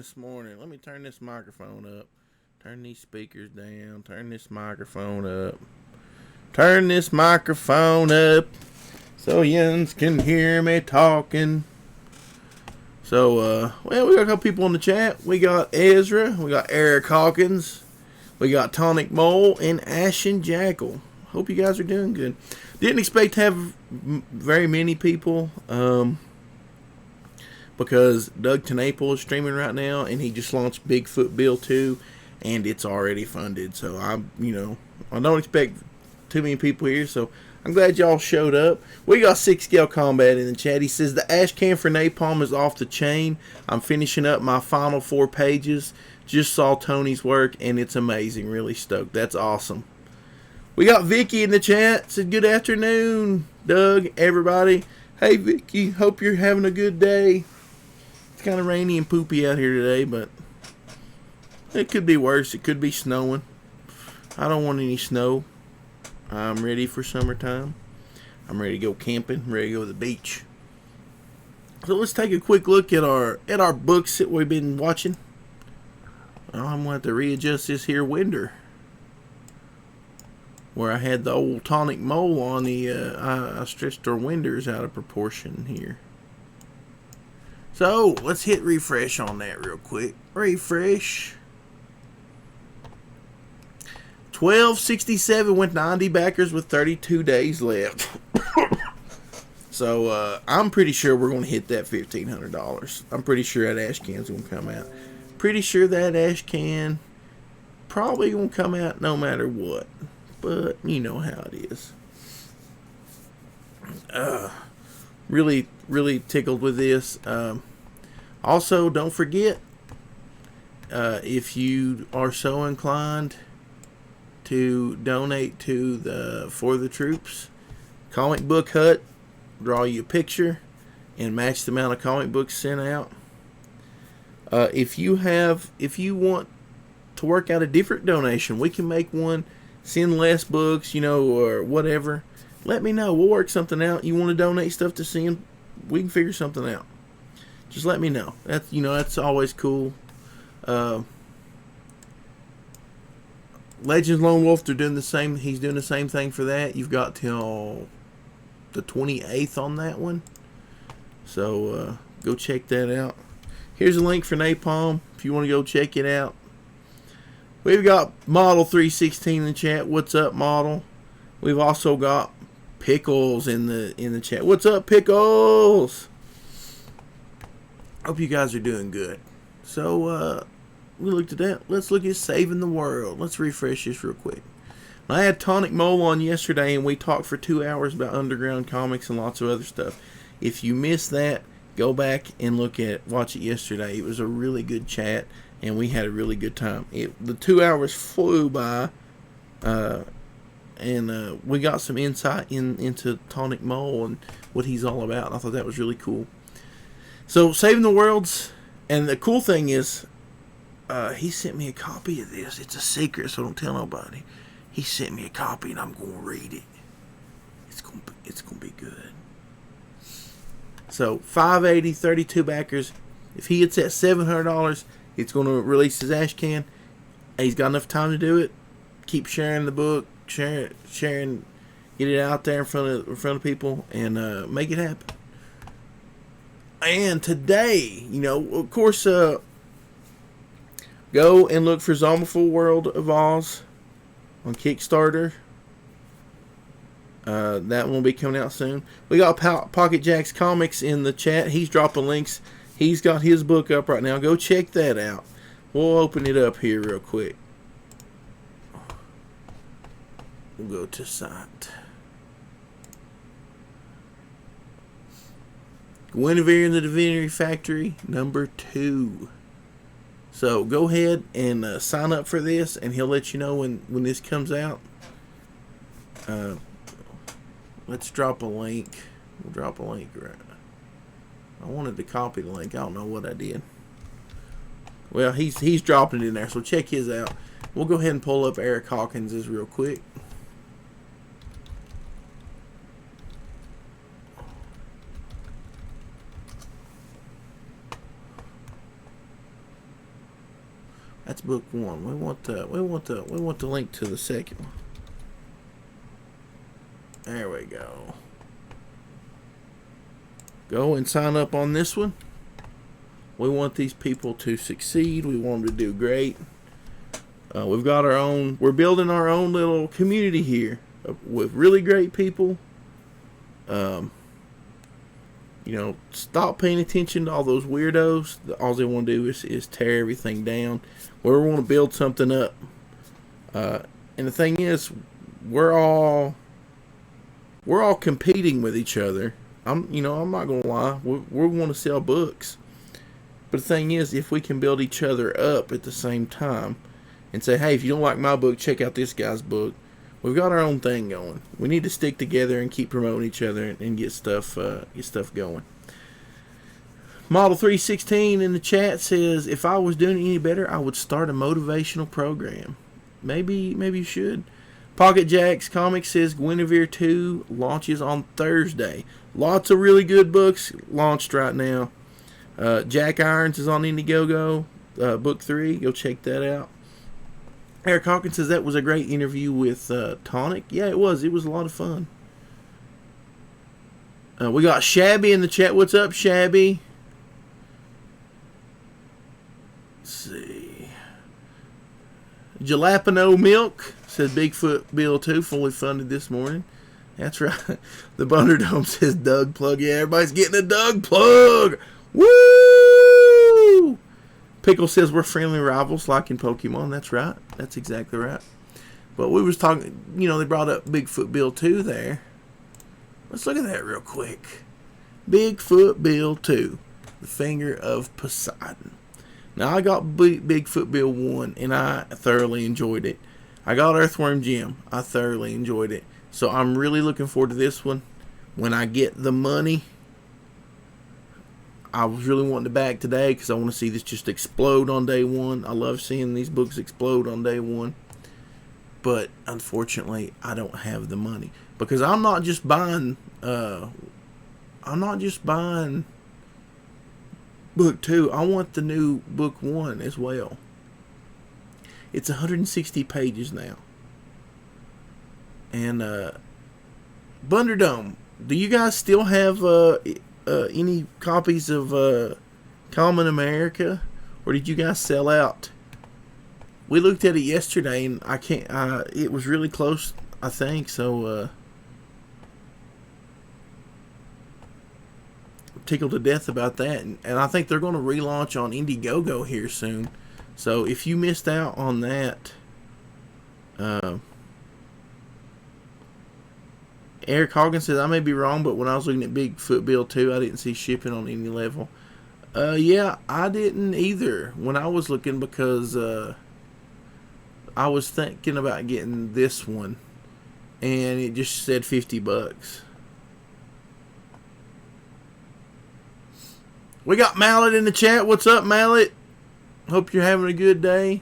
this morning. Let me turn this microphone up. Turn these speakers down. Turn this microphone up. Turn this microphone up so Jens can hear me talking. So, well, we got a couple people in the chat. We got Ezra. We got Eric Hawkins. We got Tonic Mole and Ashen Jackal. Hope you guys are doing good. Didn't expect to have very many people because Doug Tenaple is streaming right now, and he just launched Bigfoot Bill 2, and it's already funded. So I don't expect too many people here. So I'm glad y'all showed up. We got 6 Scale Combat in the chat. He says the ash can for napalm is off the chain. I'm finishing up my final 4 pages. Just saw Tony's work, and it's amazing. Really stoked. That's awesome. We got Vicky in the chat. Said good afternoon, Doug, everybody. Hey, Vicky. Hope you're having a good day. It's kind of rainy and poopy out here today, but it could be worse. It could be snowing. I don't want any snow. I'm ready for summertime. I'm ready to go camping. I'm ready to go to the beach. So let's take a quick look at our books that we've been watching. I'm going to have to readjust this here winder. Where I had the old Tonic Mole on the, I stretched our winders out of proportion here. So, let's hit refresh on that real quick. Refresh. 1267 with 90 backers with 32 days left. So, I'm pretty sure we're going to hit that $1,500. I'm pretty sure that ash can's going to come out. Pretty sure that ash can probably going to come out no matter what. But you know how it is. Really tickled with this. Also, don't forget, if you are so inclined to donate to the For the Troops comic book hut, draw you a picture and match the amount of comic books sent out. If you want to work out a different donation, we can make one. Send less books, or whatever. Let me know. We'll work something out. You want to donate stuff to send? We can figure something out. Just let me know. That's always cool. Legends Lone Wolf, they're doing the same. He's doing the same thing for that. You've got till the 28th on that one. So go check that out. Here's a link for Napalm if you want to go check it out. We've got Model 316 in the chat. What's up, Model? We've also got Pickles in the chat. What's up, Pickles? Hope you guys are doing good. So, we looked at that. Let's look at Saving the World. Let's refresh this real quick. I had Tonic Mole on yesterday, and we talked for 2 hours about underground comics and lots of other stuff. If you missed that, go back and watch it yesterday. It was a really good chat. And we had a really good time. The 2 hours flew by, and we got some insight into Tonic Mole and what he's all about. I thought that was really cool. So, Saving the Worlds, and the cool thing is, he sent me a copy of this. It's a secret, so don't tell nobody. He sent me a copy, and I'm going to read it. It's going to be good. So, 580, 32 backers. If he hits that $700, it's going to release his ash can. He's got enough time to do it. Keep sharing the book, sharing, get it out there in front of people, and make it happen. And today, of course, go and look for Zombiful World of Oz on Kickstarter. That one will be coming out soon. We got Pocket Jack's Comics in the chat. He's dropping links. He's got his book up right now. Go check that out. We'll open it up here real quick. We'll go to site. Guinevere and the Divinity Factory, number 2. So go ahead and sign up for this, and he'll let you know when this comes out. Let's drop a link. We'll drop a link right now. I wanted to copy the link. I don't know what I did. Well, he's dropping it in there, so check his out. We'll go ahead and pull up Eric Hawkins's real quick. That's book one. We want the link to the second one. There we go. Go and sign up on this one. We want these people to succeed. We want them to do great. We've got our own. We're building our own little community here with really great people. Stop paying attention to all those weirdos. All they want to do is tear everything down. We want to build something up. And the thing is, we're all competing with each other. I'm not gonna lie. We want to sell books, but the thing is, if we can build each other up at the same time, and say, hey, if you don't like my book, check out this guy's book. We've got our own thing going. We need to stick together and keep promoting each other and get stuff going. Model 316 in the chat says, if I was doing any better, I would start a motivational program. Maybe you should. Pocket Jacks Comics says Guinevere 2 launches on Thursday. Lots of really good books launched right now. Jack Irons is on Indiegogo, book 3. Go check that out. Eric Hawkins says that was a great interview with Tonic. Yeah, it was. It was a lot of fun. We got Shabby in the chat. What's up, Shabby? Let's see. Jalapeno Milk says Bigfoot Bill 2 fully funded this morning. That's right. The Bunderdome says Doug plug. Yeah, everybody's getting a Doug plug. Woo! Pickle says we're friendly rivals like in Pokemon. That's right. That's exactly right. But we was talking, they brought up Bigfoot Bill 2 there. Let's look at that real quick. Bigfoot Bill 2. The Finger of Poseidon. Now, I got Bigfoot Bill 1, and I thoroughly enjoyed it. I got Earthworm Jim. I thoroughly enjoyed it. So, I'm really looking forward to this one. When I get the money, I was really wanting to back today because I want to see this just explode on day one. I love seeing these books explode on day one. But, unfortunately, I don't have the money. Because I'm not just buying book 2, I want the new book 1 as well. It's 160 pages now. And Bunderdome, do you guys still have any copies of Common America, or did you guys sell out? We looked at it yesterday, and I can't. It was really close, I think. So tickled to death about that, and I think they're going to relaunch on Indiegogo here soon. So if you missed out on that, Eric Hawkins says I may be wrong, but when I was looking at Bigfoot Bill 2, I didn't see shipping on any level. Yeah, I didn't either when I was looking, because I was thinking about getting this one, and it just said $50. We got Mallet in the chat. What's up, Mallet? Hope you're having a good day.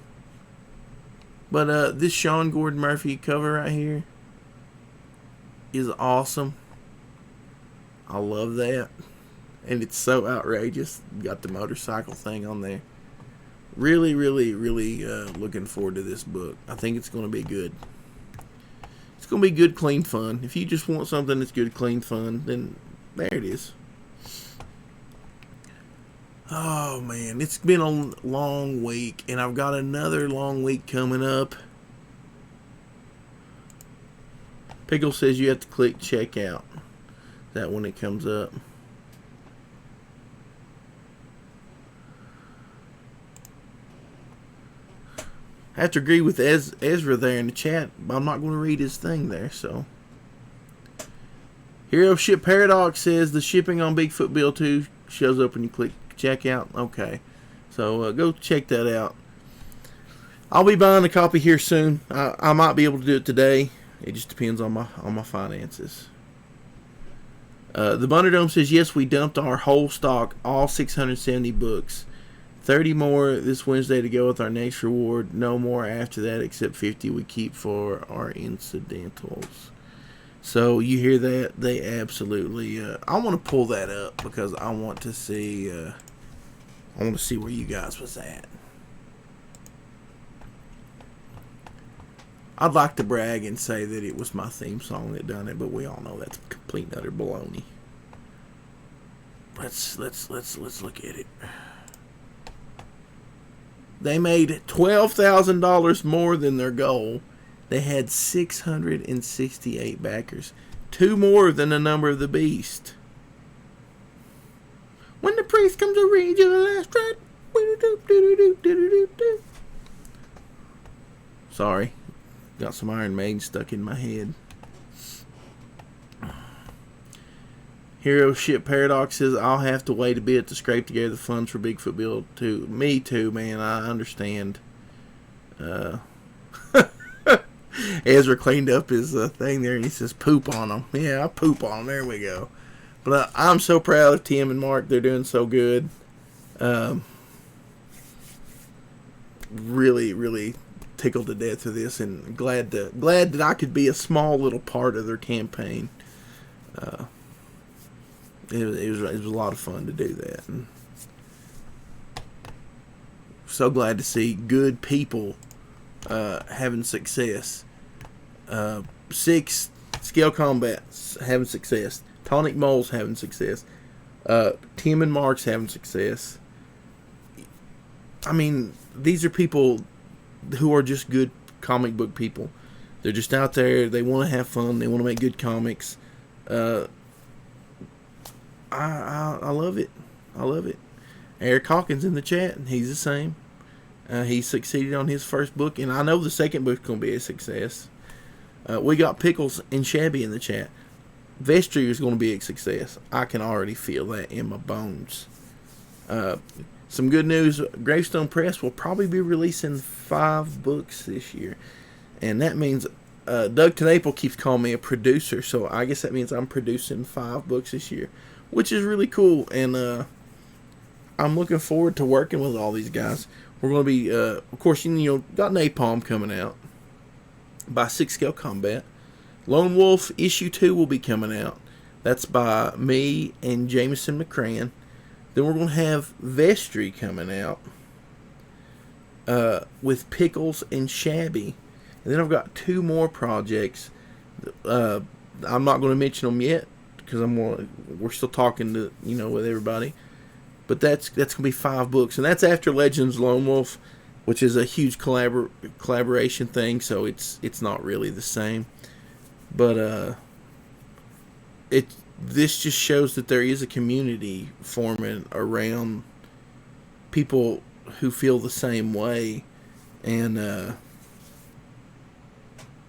But this Sean Gordon Murphy cover right here is awesome. I love that. And it's so outrageous. Got the motorcycle thing on there. Really, really, really looking forward to this book. I think it's going to be good. It's going to be good, clean fun. If you just want something that's good, clean fun, then there it is. Oh, man. It's been a long week, and I've got another long week coming up. Pickle says you have to click checkout. That when it comes up. I have to agree with Ezra there in the chat, but I'm not going to read his thing there, so. Hero Ship Paradox says the shipping on Bigfoot Bill 2 shows up when you click checkout. Okay, so go check that out. I'll be buying a copy here soon. I might be able to do it today. It just depends on my finances. The Bunderdome says yes, we dumped our whole stock, all 670 books. 30 more this Wednesday to go with our next reward. No more after that except 50 we keep for our incidentals. So you hear that? They absolutely. I want to pull that up because I want to see. I want to see where you guys was at. I'd like to brag and say that it was my theme song that done it, but we all know that's complete and utter baloney. Let's look at it. They made $12,000 more than their goal. They had 668 backers, 2 more than the number of the beast. When the priest comes to read you the last right. Sorry, got some Iron Maiden stuck in my head. Hero Ship Paradox says, I'll have to wait a bit to scrape together the funds for Bigfoot Build 2. Me too, man. I understand. Ezra cleaned up his thing there and he says, poop on them. Yeah, I poop on them. There we go. But I'm so proud of Tim and Mark. They're doing so good. Really, really tickled to death of this, and glad that I could be a small little part of their campaign. It was a lot of fun to do that. And so glad to see good people having success. 6 Scale Combats having success. Tonic Moles having success. Tim and Mark's having success. I mean, these are people who are just good comic book people. They're just out there. They want to have fun. They want to make good comics. I love it. I love it. Eric Hawkins in the chat. He's the same. He succeeded on his first book, and I know the second book's going to be a success. We got Pickles and Shabby in the chat. Vestry is going to be a success. I can already feel that in my bones. Some good news. Gravestone Press will probably be releasing 5 books this year. And that means Doug Tenaple keeps calling me a producer. So I guess that means I'm producing 5 books this year, which is really cool. And I'm looking forward to working with all these guys. We're going to be, of course, got Napalm coming out by 6 Scale Combat. Lone Wolf issue 2 will be coming out. That's by me and Jameson McCran. Then we're going to have Vestry coming out with Pickles and Shabby. And then I've got 2 more projects. I'm not going to mention them yet because we're still talking to with everybody. But that's going to be 5 books, and that's after Legends Lone Wolf, which is a huge collaboration thing. So it's not really the same. But this just shows that there is a community forming around people who feel the same way and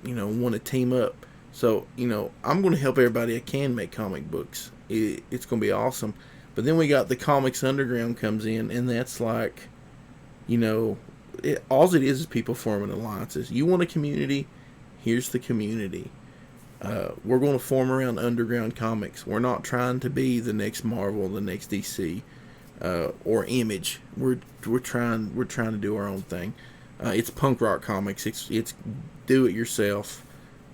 want to team up. So I'm going to help everybody I can make comic books. It's going to be awesome. But then we got the Comics Underground comes in, and that's like all it is people forming alliances. You want a community? Here's the community. We're going to form around Underground Comics. We're not trying to be the next Marvel, the next DC, or Image. We're trying to do our own thing. It's punk rock comics. It's do it yourself.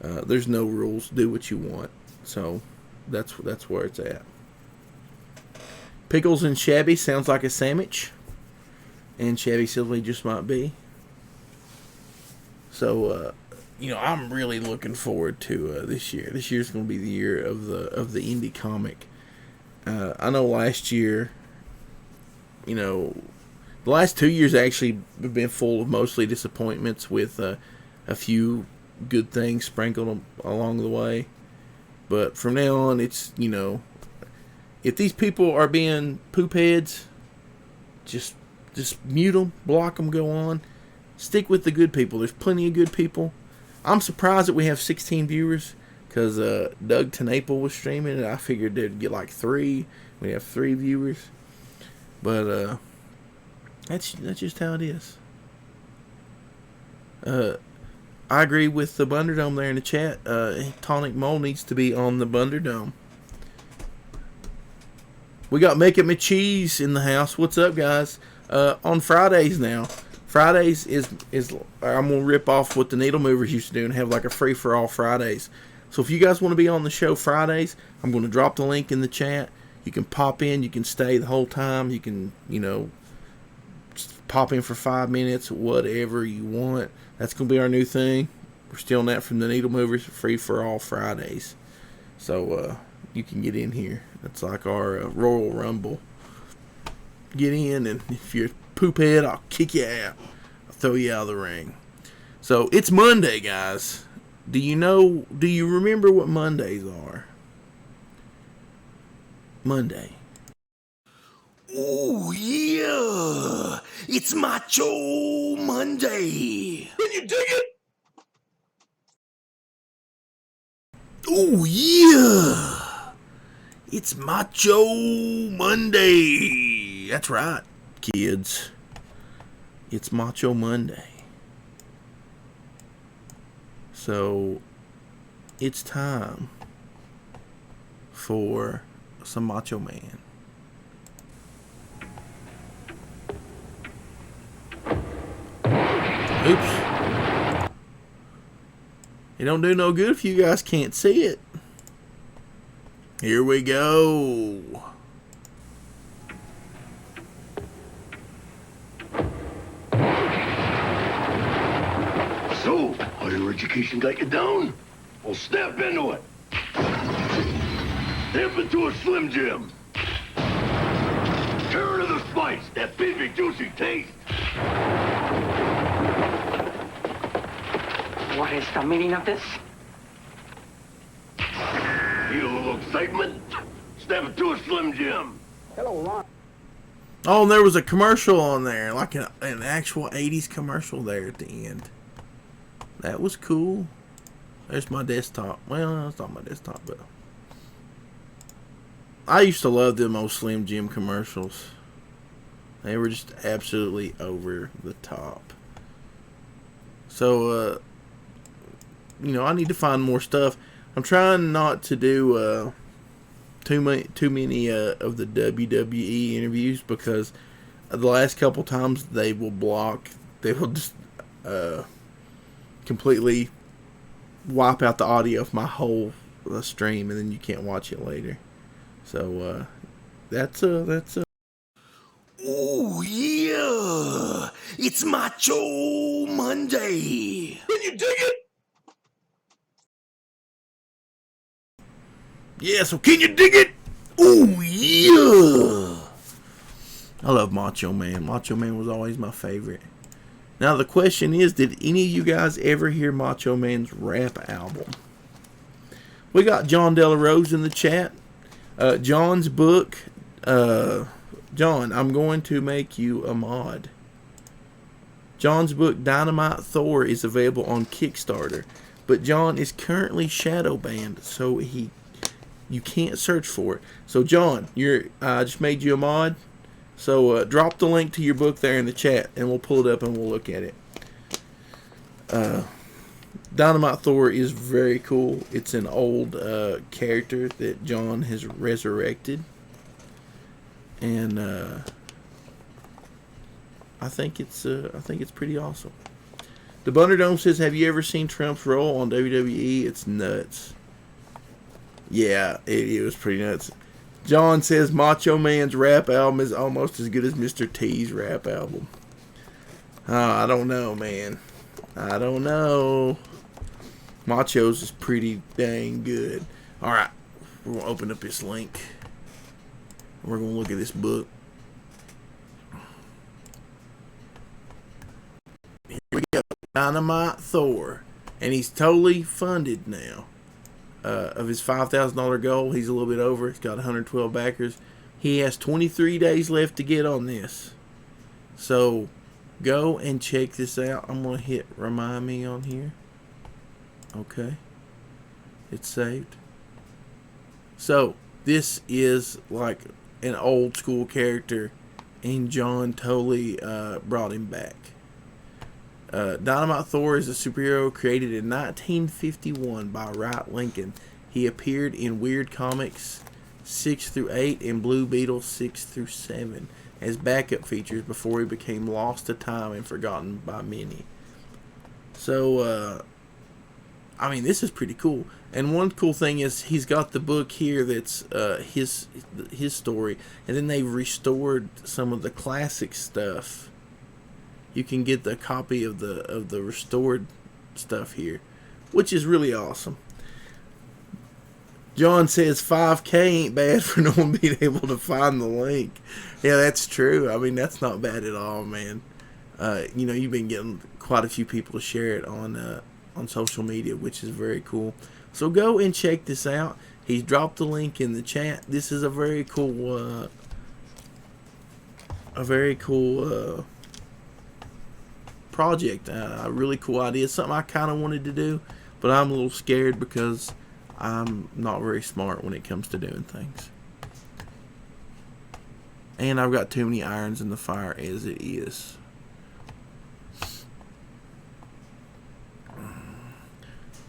There's no rules. Do what you want. So that's where it's at. Pickles and Shabby sounds like a sandwich, and Shabby Silly just might be. So. I'm really looking forward to this year. This year's going to be the year of the indie comic. I know last year, the last 2 years actually have been full of mostly disappointments with a few good things sprinkled along the way. But from now on, it's, if these people are being poop heads, just mute them, block them, go on. Stick with the good people. There's plenty of good people. I'm surprised that we have 16 viewers because Doug Tenaple was streaming and I figured they'd get like 3. We have 3 viewers. But that's just how it is. I agree with the Bunderdome there in the chat. Tonic Mole needs to be on the Bunderdome. We got Make It My Cheese in the house. What's up, guys? On Fridays now. Fridays is I'm going to rip off what the Needle Movers used to do and have like a free-for-all Fridays. So if you guys want to be on the show Fridays, I'm going to drop the link in the chat. You can pop in. You can stay the whole time. You can, pop in for 5 minutes, whatever you want. That's going to be our new thing. We're stealing that from the Needle Movers, free for all Fridays. So you can get in here. It's like our Royal Rumble. Get in, and if you're a poop head, I'll kick you out. I'll throw you out of the ring. So it's Monday, guys. Do you remember what Mondays are? Monday. Oh, yeah. It's Macho Monday. Can you dig it? Oh, yeah. It's Macho Monday. That's right, kids. It's Macho Monday. So, it's time for some Macho Man. Oops. It don't do no good if you guys can't see it. Here we go. So, higher education got you down? Well, step into it. Step into a Slim Jim. Turn to the spice, that beefy, juicy taste. What is the meaning of this? Need a little excitement? Step into a Slim Jim. Hello, Ron. Oh, and there was a commercial on there, like an actual 80s commercial there at the end. That was cool. There's my desktop. Well, it's not my desktop, but I used to love them old Slim Jim commercials. They were just absolutely over the top. So, I need to find more stuff. I'm trying not to do too many of the WWE interviews, because the last couple times they will just completely wipe out the audio of my whole stream, and then you can't watch it later. So that's oh yeah, it's Macho Monday. Can you dig it? Yeah, so can you dig it? Oh yeah. I love Macho Man. Macho Man was always my favorite. Now the question is, did any of you guys ever hear Macho Man's rap album? We got John Della Rose in the chat. John's book. John, I'm going to make you a mod. John's book, Dynamite Thor, is available on Kickstarter, but John is currently shadow banned, so you can't search for it. So John, I just made you a mod. So drop the link to your book there in the chat, and we'll pull it up and we'll look at it. Dynamite Thor is very cool. It's an old character that John has resurrected, and I think it's pretty awesome. The Bunderdome says, "Have you ever seen Trump's role on WWE? It's nuts." Yeah, it was pretty nuts. John says Macho Man's rap album is almost as good as Mr. T's rap album. I don't know, man. I don't know. Macho's is pretty dang good. Alright, we're going to open up this link. We're going to look at this book. Here we go. Dynamite Thor. And he's totally funded now. Of his $5,000 goal, he's a little bit over. He's got 112 backers. He has 23 days left to get on this. So, go and check this out. I'm going to hit remind me on here. Okay. It's saved. So, this is like an old school character, and John totally brought him back. Dynamite Thor is a superhero created in 1951 by Wright Lincoln. He appeared in Weird Comics 6-8 and Blue Beetle 6-7 as backup features before he became lost to time and forgotten by many. So, this is pretty cool. And one cool thing is he's got the book here that's his story, and then they've restored some of the classic stuff. You can get the copy of the restored stuff here. which is really awesome. John says 5K ain't bad for no one being able to find the link. Yeah, that's true. I mean, that's not bad at all, man. You've been getting quite a few people to share it on social media, which is very cool. So go and check this out. He's dropped the link in the chat. This is a very cool, project. A really cool idea. Something I kind of wanted to do, but I'm a little scared because I'm not very smart when it comes to doing things. And I've got too many irons in the fire as it is.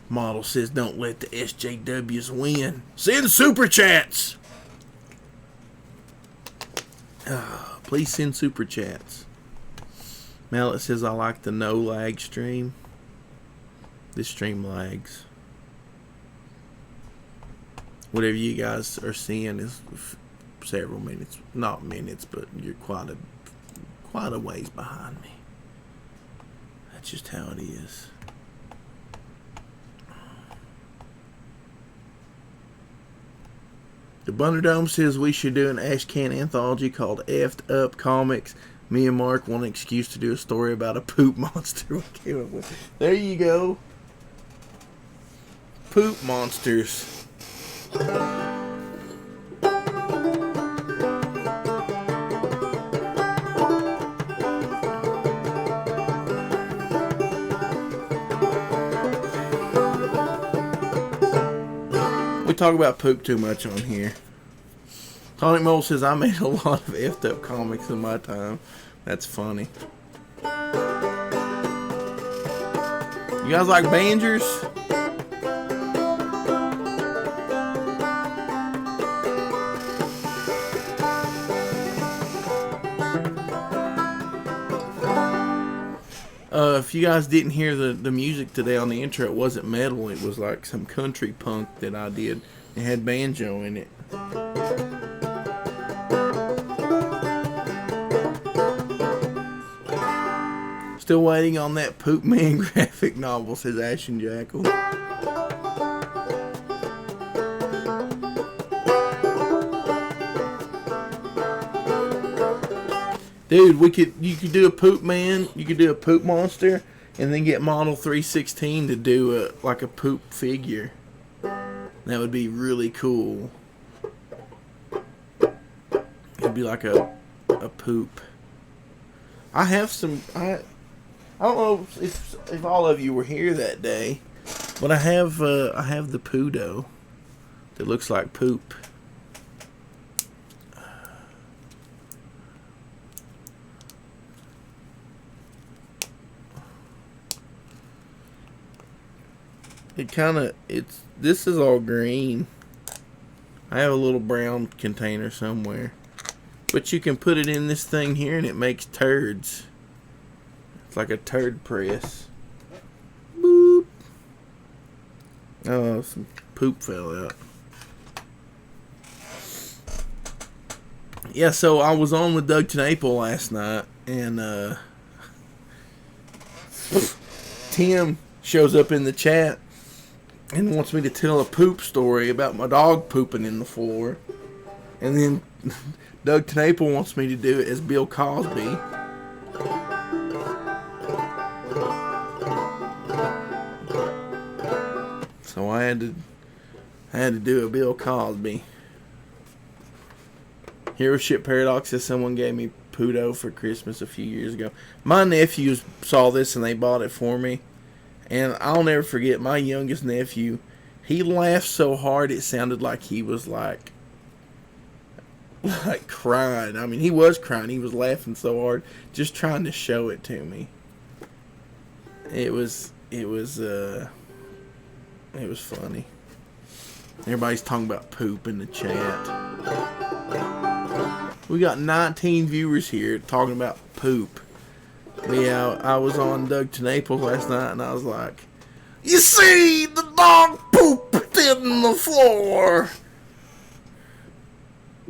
Model says, don't let the SJWs win. Send super chats. Please send super chats. Mallet says, I like the no lag stream. This stream lags. Whatever you guys are seeing is several minutes. Not minutes, but you're quite a ways behind me. That's just how it is. The Bunderdome says we should do an Ashcan anthology called Effed Up Comics. Me and Mark want an excuse to do a story about a poop monster we came up with. There you go. Poop monsters. We talk about poop too much on here. Tonic Mole says, I made a lot of effed up comics in my time. That's funny. You guys like Bangers? If you guys didn't hear the music today on the intro, it wasn't metal. It was like some country punk that I did. It had banjo in it. Still waiting on that Poop Man graphic novel, says Ashen Jackal. Dude, you could do a Poop Man, you could do a Poop Monster, and then get Model 316 to do a poop figure. That would be really cool. It'd be like a poop. I have some. I don't know if all of you were here that day, but I have the Pudo that looks like poop. This is all green. I have a little brown container somewhere. But you can put it in this thing here and it makes turds. It's like a turd press. Boop. Oh, some poop fell out. Yeah, so I was on with Doug Tenaple last night and Tim shows up in the chat and wants me to tell a poop story about my dog pooping in the floor. And then Doug Tenaple wants me to do it as Bill Cosby. So I had to do a Bill Cosby. Hero Ship Paradox says someone gave me Pudo for Christmas a few years ago. My nephews saw this and they bought it for me. And I'll never forget my youngest nephew. He laughed so hard it sounded like he was like crying. I mean, he was crying. He was laughing so hard, just trying to show it to me. It was funny. Everybody's talking about poop in the chat. We got 19 viewers here talking about poop. Yeah, I was on Doug Tenaple last night and I was like, you see, the dog pooped in the floor.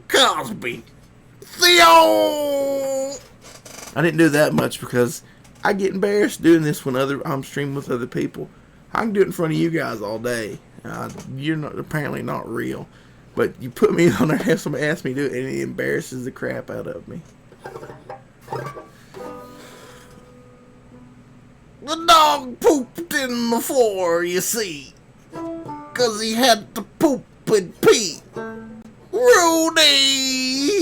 Cosby. Theo! I didn't do that much because I get embarrassed doing this when I'm streaming with other people. I can do it in front of you guys all day. You're not apparently not real. But you put me on there and have somebody ask me to do it, and it embarrasses the crap out of me. The dog pooped in the floor, you see. 'Cause he had to poop and pee. Rudy!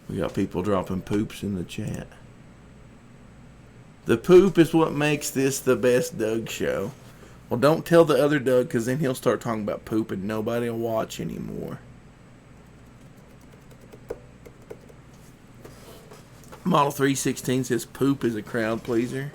We got people dropping poops in the chat. The poop is what makes this the best Doug show. Well, don't tell the other Doug, because then he'll start talking about poop and nobody will watch anymore. Model 316 says poop is a crowd pleaser.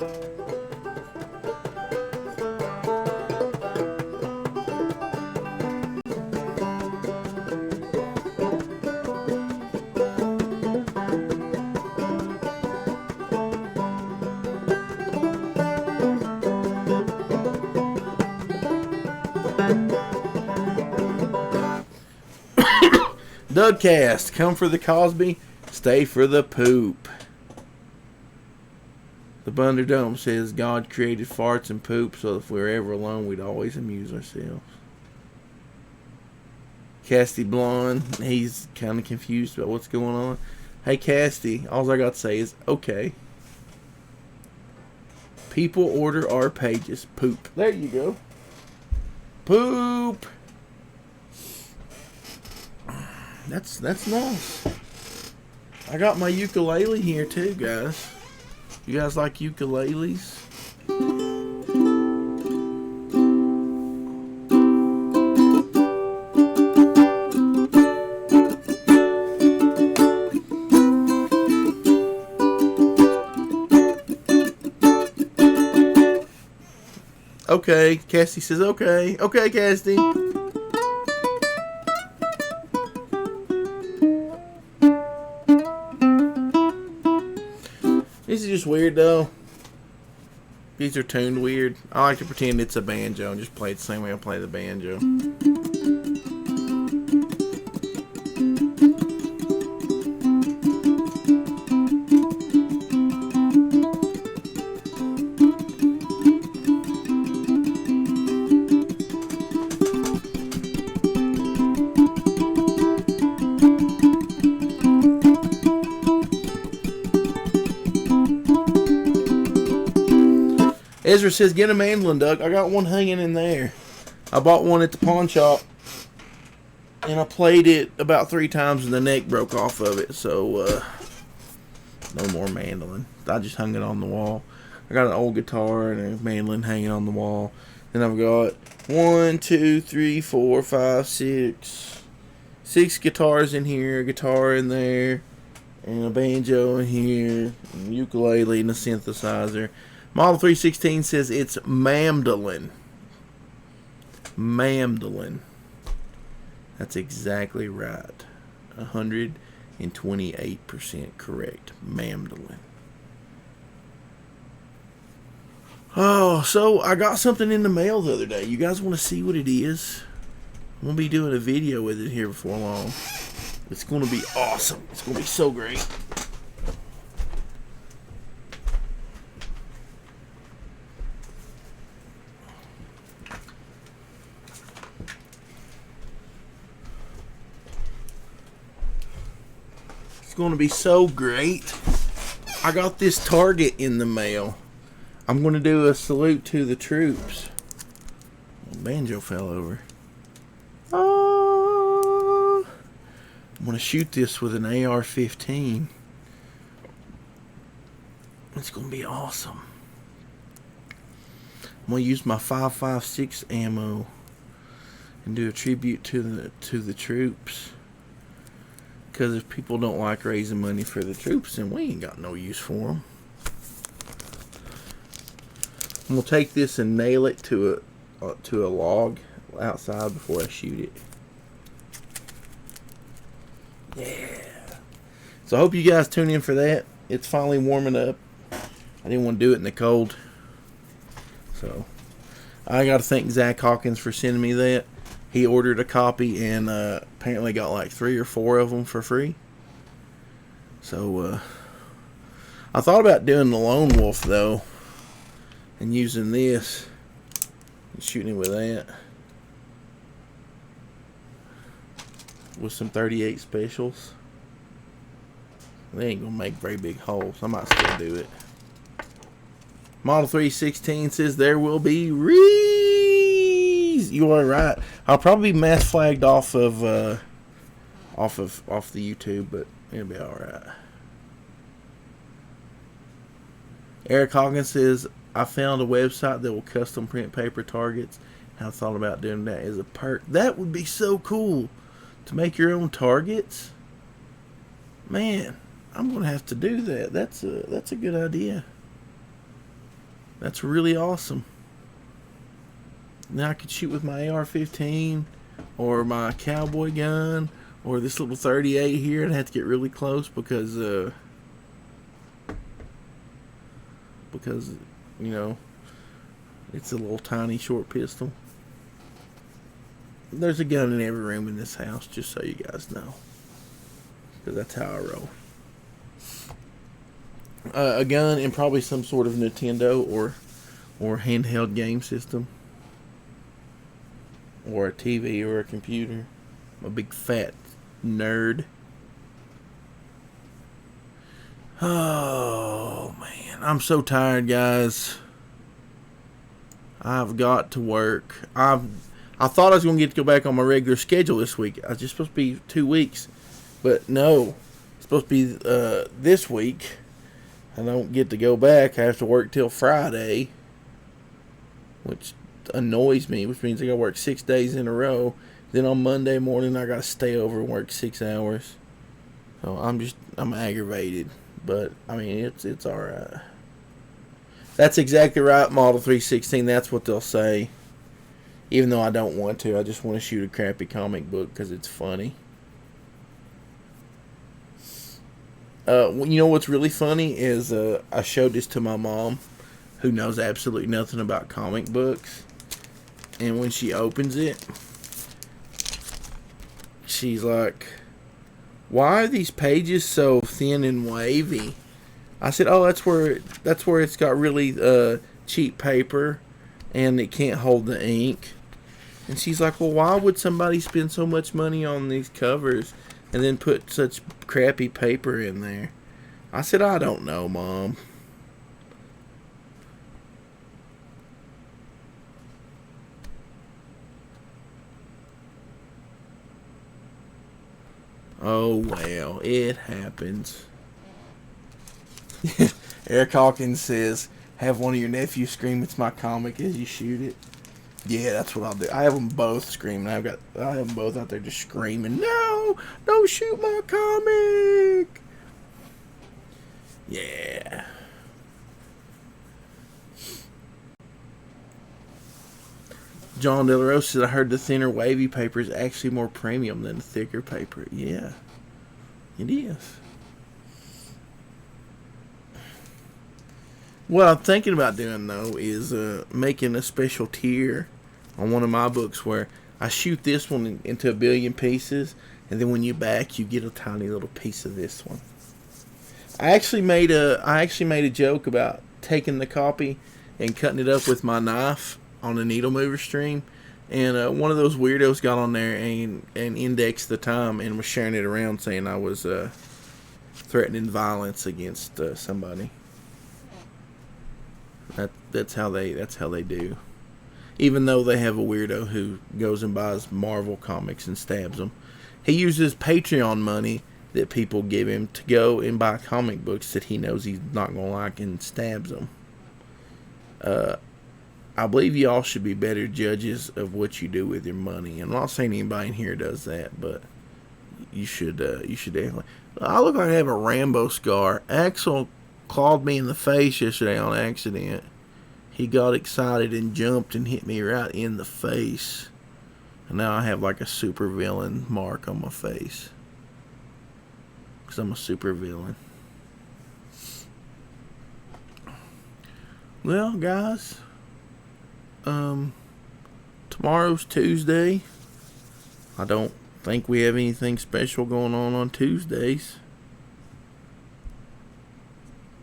Dugcast, come for the Cosby, stay for the poop. The Bunderdome says God created farts and poop, so if we were ever alone, we'd always amuse ourselves. Casty Blonde, he's kind of confused about what's going on. Hey Casty, all I got to say is okay. People order our pages. Poop. There you go. Poop. That's nice. I got my ukulele here too, guys. You guys like ukuleles? Okay, Cassie says okay. Okay, Cassie. This is just weird though. These are tuned weird. I like to pretend it's a banjo and just play it the same way I play the banjo. Ezra says, get a mandolin, Doug. I got one hanging in there. I bought one at the pawn shop, and I played it about 3 times, and the neck broke off of it. So, no more mandolin. I just hung it on the wall. I got an old guitar and a mandolin hanging on the wall. Then I've got 1, 2, 3, 4, 5, 6 guitars in here, a guitar in there, and a banjo in here, and a ukulele and a synthesizer. Model 316 says it's mandolin. Mandolin. That's exactly right. 128% correct. Mandolin. Oh, so I got something in the mail the other day. You guys want to see what it is? I'm going to be doing a video with it here before long. It's going to be awesome. It's going to be so great. It's going to be so great. I got this Target in the mail. I'm going to do a salute to the troops. Banjo fell over. I'm going to shoot this with an AR-15. It's going to be awesome. I'm going to use my 5.56 ammo and do a tribute to the troops. Because if people don't like raising money for the troops, then we ain't got no use for them. I'm going to take this and nail it to a log outside before I shoot it. Yeah. So I hope you guys tune in for that. It's finally warming up. I didn't want to do it in the cold. So I got to thank Zach Hawkins for sending me that. He ordered a copy and apparently got like 3 or 4 of them for free. So I thought about doing the Lone Wolf though and using this and shooting it with that. With some 38 specials. They ain't gonna make very big holes. I might still do it. Model 316 says there will be rees. You are right. I'll probably be mass flagged off the YouTube, but it'll be all right. Eric Hawkins says I found a website that will custom print paper targets. I thought about doing that as a perk. That would be so cool to make your own targets. Man, I'm gonna have to do that. That's a good idea. That's really awesome. Now I could shoot with my AR-15 or my cowboy gun or this little 38 here. I'd have to get really close because you know, it's a little tiny short pistol. There's a gun in every room in this house, just so you guys know, because that's how I roll. A gun and probably some sort of Nintendo or handheld game system, or a TV or a computer. I'm a big fat nerd. Oh man, I'm so tired, guys. I've got to work. I thought I was going to get to go back on my regular schedule this week. I was just supposed to be 2 weeks, but no, it's supposed to be this week. I don't get to go back. I have to work till Friday, which annoys me, which means I got to work 6 days in a row. Then on Monday morning, I got to stay over and work 6 hours. So I'm aggravated, but I mean, it's all right. That's exactly right, Model 316. That's what they'll say. Even though I don't want to, I just want to shoot a crappy comic book because it's funny. You know what's really funny is I showed this to my mom, who knows absolutely nothing about comic books, and when she opens it, she's like, "Why are these pages so thin and wavy?" I said, "Oh, that's where it's got really cheap paper, and it can't hold the ink." And she's like, "Well, why would somebody spend so much money on these covers and then put such crappy paper in there?" I said, "I don't know, Mom." Oh, well, it happens. Eric Hawkins says, have one of your nephews scream, "It's my comic," as you shoot it. Yeah, that's what I'll do. I have them both screaming. I have them both out there just screaming, "No, don't shoot my comic." Yeah. John De La Rose says, I heard the thinner wavy paper is actually more premium than the thicker paper. Yeah, it is. What I'm thinking about doing, though, is making a special tier on one of my books where I shoot this one into a billion pieces, and then when you back, you get a tiny little piece of this one. I actually made a joke about taking the copy and cutting it up with my knife on a needle mover stream, and one of those weirdos got on there and indexed the time and was sharing it around, saying I was threatening violence against somebody. That's how they do. Even though they have a weirdo who goes and buys Marvel comics and stabs them, he uses Patreon money that people give him to go and buy comic books that he knows he's not gonna like and stabs them. I believe y'all should be better judges of what you do with your money. I'm not saying anybody in here does that, but you should definitely. I look like I have a Rambo scar. Axel clawed me in the face yesterday on accident. He got excited and jumped and hit me right in the face. And now I have like a super villain mark on my face. because I'm a super villain. Well, guys, tomorrow's Tuesday. I don't think we have anything special going on Tuesdays.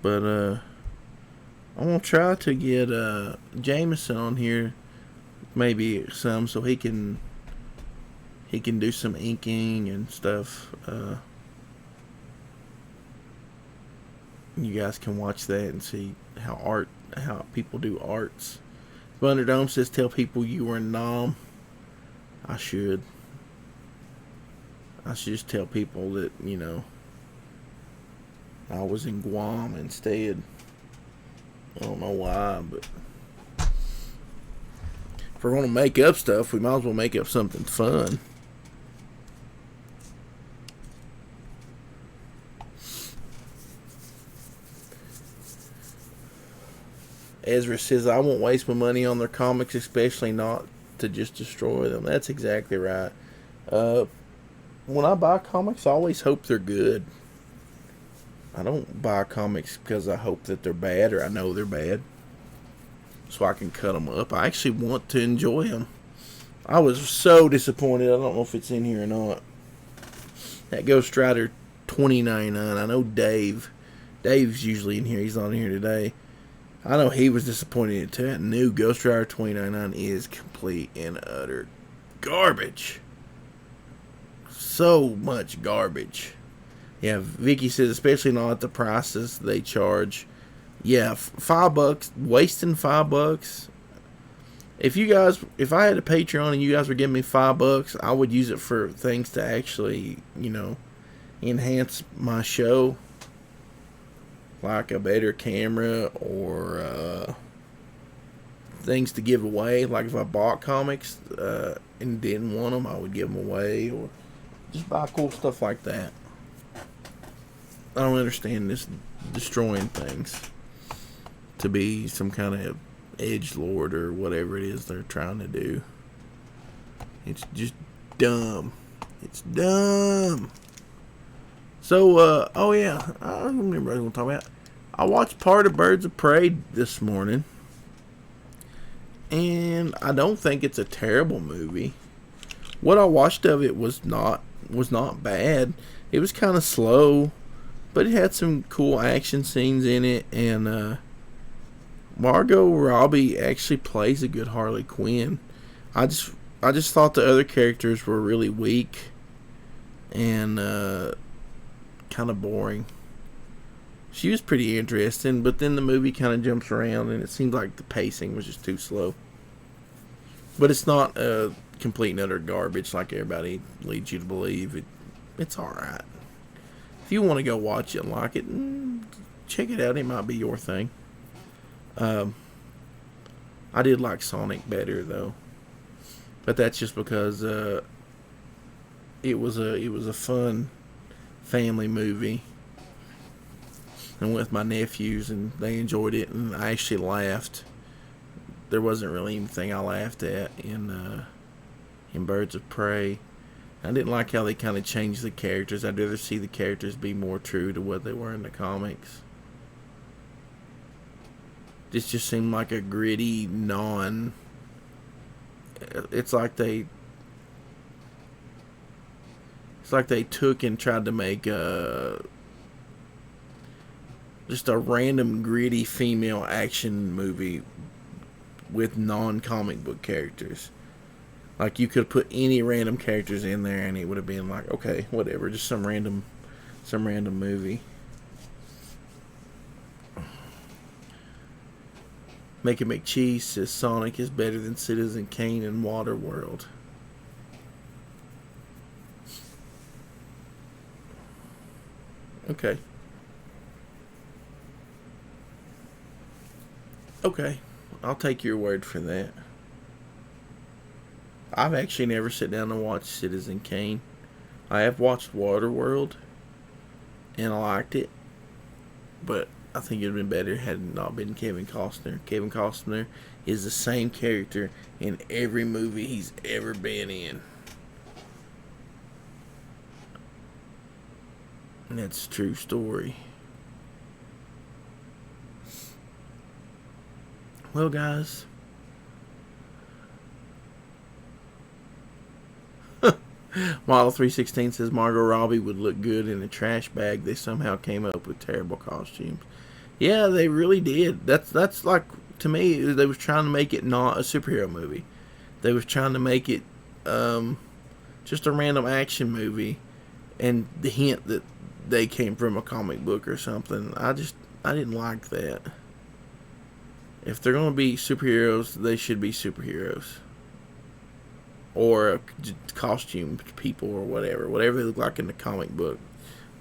But I'm gonna try to get Jameson on here, maybe some, so he can do some inking and stuff. You guys can watch that and see how people do arts. Thunderdome says tell people you were in Nam. I should just tell people that, you know, I was in Guam instead. I don't know why, but if we're gonna make up stuff, we might as well make up something fun. Ezra says, I won't waste my money on their comics, especially not to just destroy them. That's exactly right. When I buy comics, I always hope they're good. I don't buy comics because I hope that they're bad or I know they're bad, so I can cut them up. I actually want to enjoy them. I was so disappointed. I don't know if it's in here or not. That Ghost Rider 2099. I know Dave's usually in here. He's not in here today. I know he was disappointed too. That new Ghost Rider 2099 is complete and utter garbage. So much garbage. Yeah, Vicky says, especially not at the prices they charge. Yeah, $5, wasting $5. If I had a Patreon and you guys were giving me $5, I would use it for things to actually, you know, enhance my show. Like a better camera or things to give away. Like if I bought comics and didn't want them, I would give them away, or just buy cool stuff like that. I don't understand this destroying things to be some kind of edgelord or whatever it is they're trying to do. It's just dumb. It's dumb. So, oh yeah, I don't remember what I was going to talk about. I watched part of Birds of Prey this morning, and I don't think it's a terrible movie. What I watched of it was not bad. It was kind of slow, but it had some cool action scenes in it, and Margot Robbie actually plays a good Harley Quinn. I just thought the other characters were really weak and kind of boring. She was pretty interesting, but then the movie kind of jumps around, and it seems like the pacing was just too slow. But it's not complete and utter garbage like everybody leads you to believe. It's alright. If you want to go watch it and like it, check it out. It might be your thing. I did like Sonic better though, but that's just because it was a fun family movie, and with my nephews, and they enjoyed it, and I actually laughed. There wasn't really anything I laughed at in Birds of Prey. I didn't like how they kind of changed the characters. I'd rather see the characters be more true to what they were in the comics. This just seemed like a gritty, it's like they took and tried to make just a random gritty female action movie with non-comic book characters. Like, you could put any random characters in there and it would have been like, okay, whatever, just some random movie. Make It McCheese says Sonic is better than Citizen Kane and Waterworld. Okay. Okay. I'll take your word for that. I've actually never sat down and watched Citizen Kane. I have watched Waterworld, and I liked it, but I think it would have been better had it not been Kevin Costner. Kevin Costner is the same character in every movie he's ever been in. And that's a true story. Well, guys, Model 316 says Margot Robbie would look good in a trash bag. They somehow came up with terrible costumes. Yeah, they really did. That's like, to me, they was trying to make it not a superhero movie. They was trying to make it just a random action movie, and the hint that they came from a comic book or something. I didn't like that. If they're going to be superheroes, they should be superheroes. Or costume people or whatever. Whatever they look like in the comic book.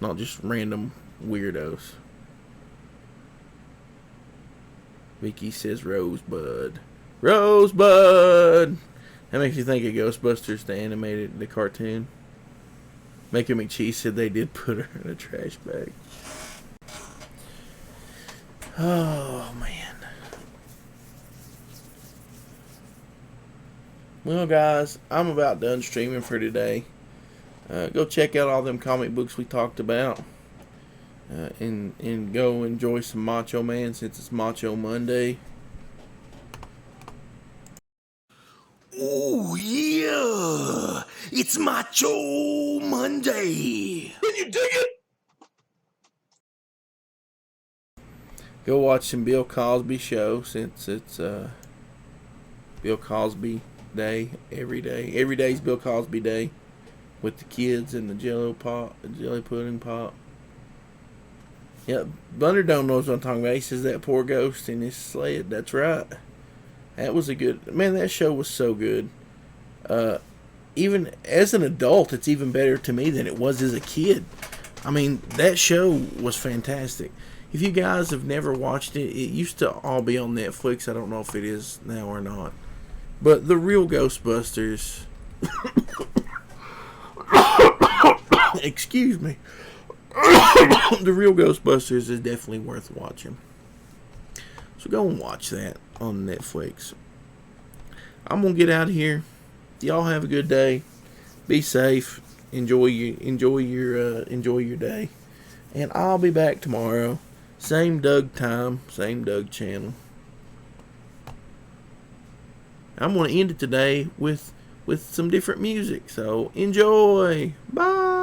Not just random weirdos. Vicky says Rosebud. Rosebud! That makes you think of Ghostbusters, the cartoon. Making McCheese said they did put her in a trash bag. Oh, man. Well, guys, I'm about done streaming for today. Go check out all them comic books we talked about. And go enjoy some Macho Man since it's Macho Monday. Oh, yeah! It's Macho Monday! Can you dig it? Go watch some Bill Cosby show since it's Bill Cosby Day every day. Every day's Bill Cosby Day with the kids and the jelly pudding pop. Yeah, Thunderdome knows what I'm talking about. He says that poor ghost in his sled. That's right. That was a good... Man, that show was so good. Even as an adult, it's even better to me than it was as a kid. I mean, that show was fantastic. If you guys have never watched it, it used to all be on Netflix. I don't know if it is now or not. But the real Ghostbusters... Excuse me. The real Ghostbusters is definitely worth watching. So go and watch that on Netflix. I'm gonna get out of here. Y'all have a good day. Be safe. Enjoy your day. And I'll be back tomorrow. Same Doug time, same Doug channel. I'm gonna end it today with some different music. So enjoy. Bye.